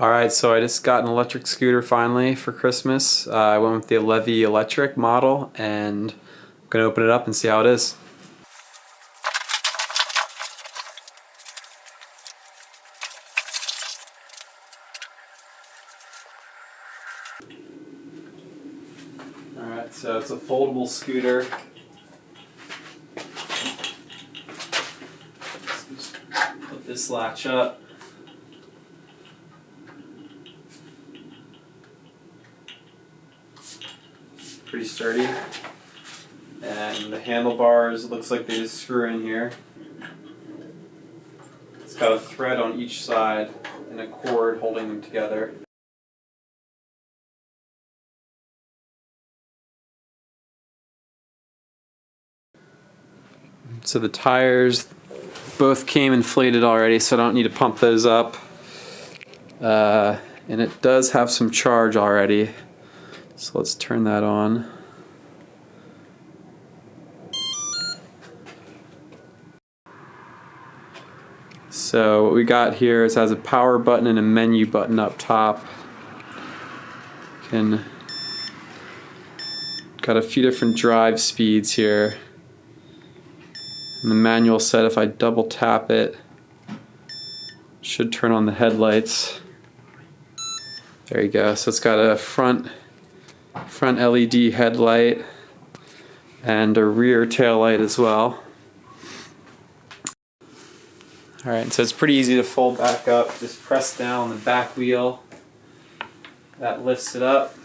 Alright, so I just got an electric scooter finally for Christmas. I went with the Levy electric model, and I'm going to open it up and see how it is. Alright, so it's a foldable scooter. Just put this latch up. Pretty sturdy. And the handlebars, looks like they just screw in here. It's got a thread on each side and a cord holding them together. So the tires both came inflated already, so I don't need to pump those up. And it does have some charge already. So let's turn that on. So what we got here is has a power button and a menu button up top. Got a few different drive speeds here. And the manual said if I double tap it, should turn on the headlights. There you go. So it's got a front LED headlight and a rear tail light as well. Alright, so it's pretty easy to fold back up. Just press down the back wheel. That lifts it up.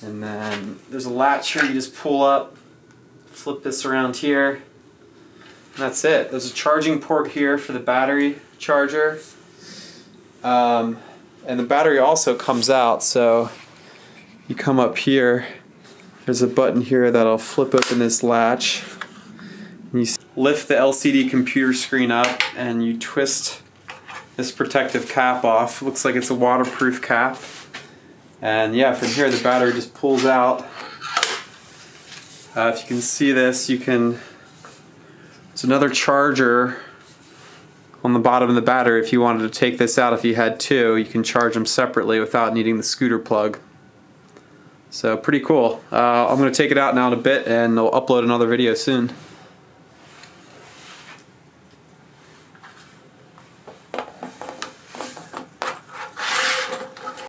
And then there's a latch here you just pull up, flip this around here, and that's it. There's a charging port here for the battery charger. And the battery also comes out, so you come up here, there's a button here that'll flip open this latch. You lift the LCD computer screen up and you twist this protective cap off. Looks like it's a waterproof cap. And yeah, from here the battery just pulls out. If you can see this, there's another charger on the bottom of the battery. If you wanted to take this out, if you had two, you can charge them separately without needing the scooter plug. So pretty cool. I'm going to take it out now in a bit and I'll upload another video soon.